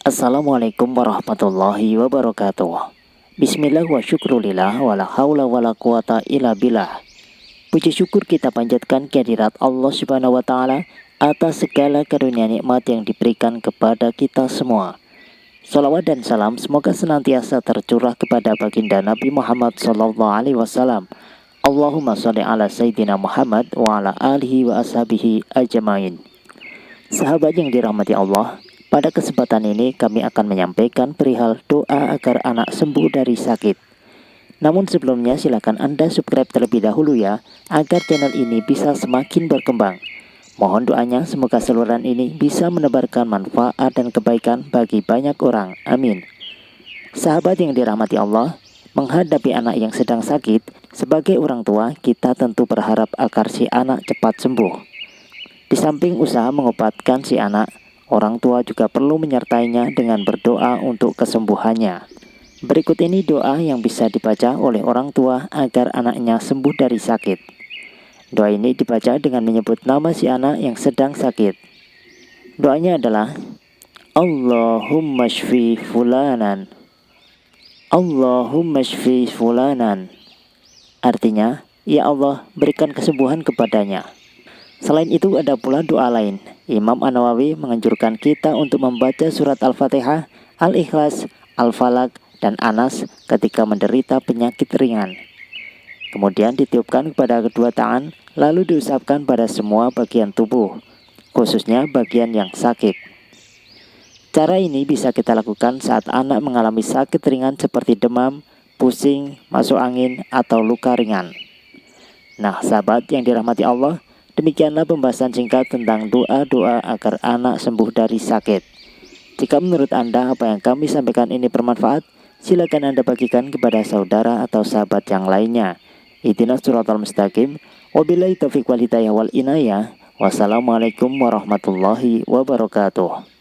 Assalamualaikum warahmatullahi wabarakatuh. Bismillah wa syukrulillah wa la hawla wa la quwata illa billah. Puji syukur kita panjatkan kehadirat Allah Subhanahu wa taala atas segala karunia nikmat yang diberikan kepada kita semua. Salawat dan salam semoga senantiasa tercurah kepada baginda Nabi Muhammad sallallahu alaihi wasallam. Allahumma sholli ala sayyidina Muhammad wa ala alihi wa ashabihi ajmain. Sahabat yang dirahmati Allah, pada kesempatan ini kami akan menyampaikan perihal doa agar anak sembuh dari sakit. Namun sebelumnya silakan Anda subscribe terlebih dahulu ya, agar channel ini bisa semakin berkembang. Mohon doanya semoga saluran ini bisa menebarkan manfaat dan kebaikan bagi banyak orang. Amin. Sahabat yang dirahmati Allah, menghadapi anak yang sedang sakit, sebagai orang tua kita tentu berharap agar si anak cepat sembuh. Di samping usaha mengobatkan si anak, orang tua juga perlu menyertainya dengan berdoa untuk kesembuhannya. Berikut ini doa yang bisa dibaca oleh orang tua agar anaknya sembuh dari sakit. Doa ini dibaca dengan menyebut nama si anak yang sedang sakit. Doanya adalah Allahumma shfi fulanan. Allahumma shfi fulanan. Artinya, ya Allah, berikan kesembuhan kepadanya. Selain itu ada pula doa lain. Imam An-Nawawi menganjurkan kita untuk membaca surat Al-Fatihah, Al-Ikhlas, Al-Falaq, dan Anas ketika menderita penyakit ringan. Kemudian ditiupkan kepada kedua tangan, lalu diusapkan pada semua bagian tubuh, khususnya bagian yang sakit. Cara ini bisa kita lakukan saat anak mengalami sakit ringan seperti demam, pusing, masuk angin, atau luka ringan. Nah, sahabat yang dirahmati Allah, demikianlah pembahasan singkat tentang doa-doa agar anak sembuh dari sakit. Jika menurut Anda apa yang kami sampaikan ini bermanfaat, silakan Anda bagikan kepada saudara atau sahabat yang lainnya. Ihdinas siratal mustaqim. Wabillahi taufiq wal hidayah wal inayah. Wassalamualaikum warahmatullahi wabarakatuh.